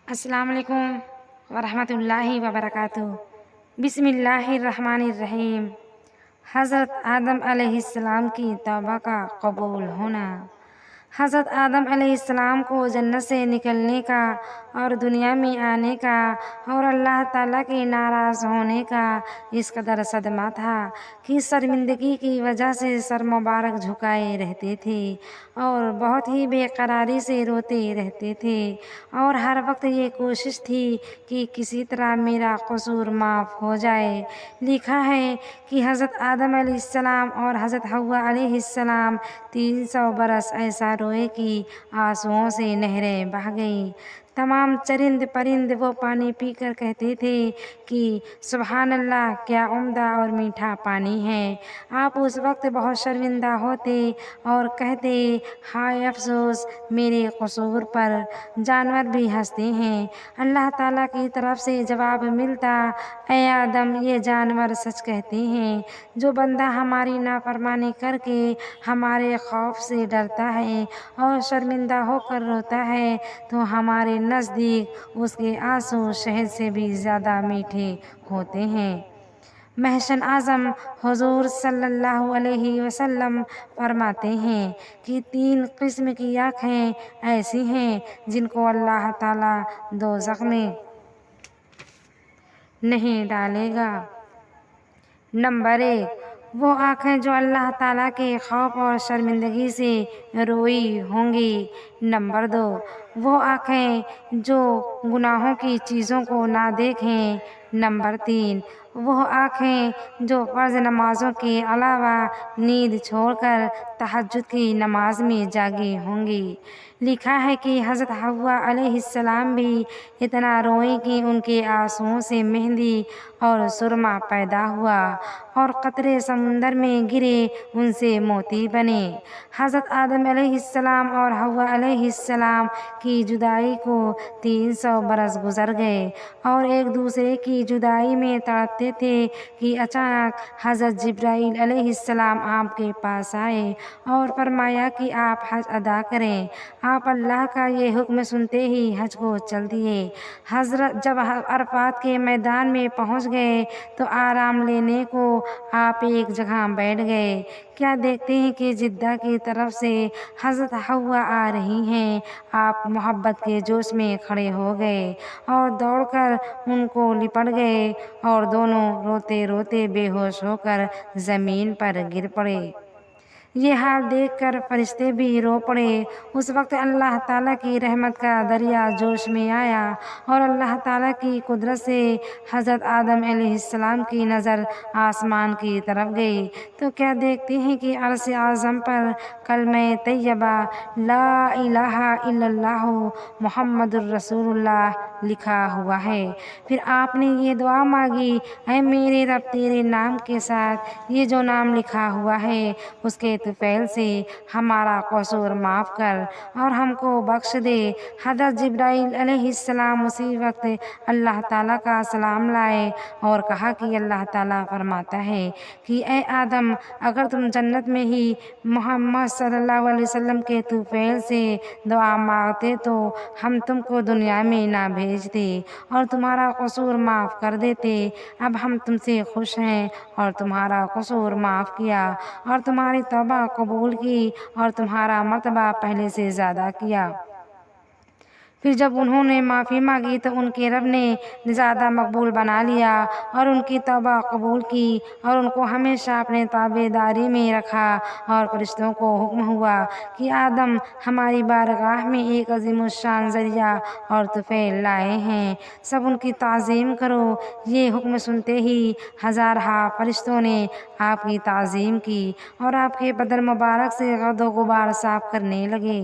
السلام علیکم ورحمۃ اللہ وبرکاتہ۔ بسم اللہ الرحمن الرحیم۔ حضرت آدم علیہ السلام کی توبہ کا قبول ہونا۔ حضرت آدم علیہ السلام کو جنت سے نکلنے کا اور دنیا میں آنے کا اور اللہ تعالیٰ کے ناراض ہونے کا اس قدر صدمہ تھا کہ شرمندگی کی وجہ سے سر مبارک جھکائے رہتے تھے اور بہت ہی بے قراری سے روتے رہتے تھے، اور ہر وقت یہ کوشش تھی کہ کسی طرح میرا قصور معاف ہو جائے۔ لکھا ہے کہ حضرت آدم علیہ السلام اور حضرت حوا علیہ السلام 300 برس ایسا روئے کہ آنسوؤں سے نہریں بہہ گئیں۔ تمام چرند پرند وہ پانی پی کر کہتے تھے کہ سبحان اللہ، کیا عمدہ اور میٹھا پانی ہے۔ آپ اس وقت بہت شرمندہ ہوتے اور کہتے ہائے افسوس میرے قصور پر۔ جانور بھی ہنستے ہیں۔ اللہ تعالیٰ کی طرف سے جواب ملتا، اے آدم، یہ جانور سچ کہتے ہیں۔ جو بندہ ہماری نافرمانی کر کے ہمارے خوف سے ڈرتا ہے اور شرمندہ ہو کر روتا ہے تو ہمارے نزدیک اس کے آنسو شہد سے بھی زیادہ میٹھے ہوتے ہیں۔ محسن اعظم حضور صلی اللہ علیہ وسلم فرماتے ہیں کہ 3 قسم کی آنکھیں ایسی ہیں جن کو اللہ تعالیٰ دوزخ میں نہیں ڈالے گا۔ نمبر 1، وہ آنکھیں جو اللہ تعالیٰ کے خوف اور شرمندگی سے روئی ہوں گی۔ نمبر 2، وہ آنکھیں جو گناہوں کی چیزوں کو نہ دیکھیں۔ نمبر 3، وہ آنکھیں جو فرض نمازوں کے علاوہ نیند چھوڑ کر تہجد کی نماز میں جاگی ہوں گی۔ لکھا ہے کہ حضرت حوا علیہ السلام بھی اتنا روئیں کہ ان کے آنسوؤں سے مہندی اور سرما پیدا ہوا اور قطرے سمندر میں گرے ان سے موتی بنے۔ حضرت آدم علیہ السلام اور حوا علیہ السلام کی جدائی کو 300 برس گزر گئے اور ایک دوسرے کی جدائی میں تڑپتے تھے کہ اچانک حضرت جبرائیل علیہ السلام آپ کے پاس آئے اور فرمایا کہ آپ حج ادا کریں۔ آپ اللہ کا یہ حکم سنتے ہی حج کو چل دیے۔ حضرت جب عرفات کے میدان میں پہنچ گئے تو آرام لینے کو آپ ایک جگہ بیٹھ گئے۔ کیا دیکھتے ہیں کہ جدہ کی طرف سے حضرت حوا آ رہی ہیں۔ آپ محبت کے جوش میں کھڑے ہو گئے اور دوڑ کر ان کو لپٹ گئے اور دونوں روتے روتے بے ہوش ہو کر زمین پر گر پڑے۔ یہ حال دیکھ کر فرشتے بھی رو پڑے۔ اس وقت اللہ تعالیٰ کی رحمت کا دریا جوش میں آیا اور اللہ تعالیٰ کی قدرت سے حضرت آدم علیہ السلام کی نظر آسمان کی طرف گئی تو کیا دیکھتے ہیں کہ عرش اعظم پر کلمہ طیبہ لا الہ الا اللہ محمد الرسول اللہ لکھا ہوا ہے۔ پھر آپ نے یہ دعا مانگی، اے میرے رب، تیرے نام کے ساتھ یہ جو نام لکھا ہوا ہے اس کے طفیل سے ہمارا قصور معاف کر اور ہم کو بخش دے۔ حضرت جبرائیل علیہ السلام اسی وقت اللہ تعالیٰ کا سلام لائے اور کہا کہ اللہ تعالیٰ فرماتا ہے کہ اے آدم، اگر تم جنت میں ہی محمد صلی اللہ علیہ وسلم کے طفیل سے دعا مانگتے تو ہم تم کو دنیا میں نہ بھیجتے اور تمہارا قصور معاف کر دیتے۔ اب ہم تم سے خوش ہیں اور تمہارا قصور معاف کیا اور تمہاری توبہ قبول کی اور تمہارا مرتبہ پہلے سے زیادہ کیا۔ پھر جب انہوں نے معافی مانگی تو ان کے رب نے زیادہ مقبول بنا لیا اور ان کی توبہ قبول کی اور ان کو ہمیشہ اپنے تابع داری میں رکھا، اور فرشتوں کو حکم ہوا کہ آدم ہماری بارگاہ میں ایک عظیم الشان ذریعہ اور طفیل لائے ہیں، سب ان کی تعظیم کرو۔ یہ حکم سنتے ہی ہزارہا فرشتوں نے آپ کی تعظیم کی اور آپ کے بدن مبارک سے گرد و غبار صاف کرنے لگے۔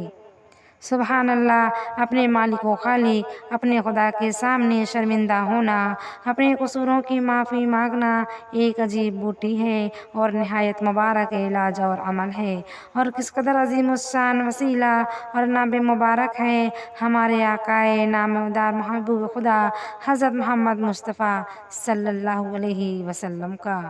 سبحان اللہ، اپنے مالک و خالق، اپنے خدا کے سامنے شرمندہ ہونا، اپنے قصوروں کی معافی مانگنا ایک عجیب بوٹی ہے اور نہایت مبارک علاج اور عمل ہے، اور کس قدر عظیم الشان وسیلہ اور نام مبارک ہے ہمارے آقائے نامدار محبوب خدا حضرت محمد مصطفیٰ صلی اللہ علیہ وسلم کا۔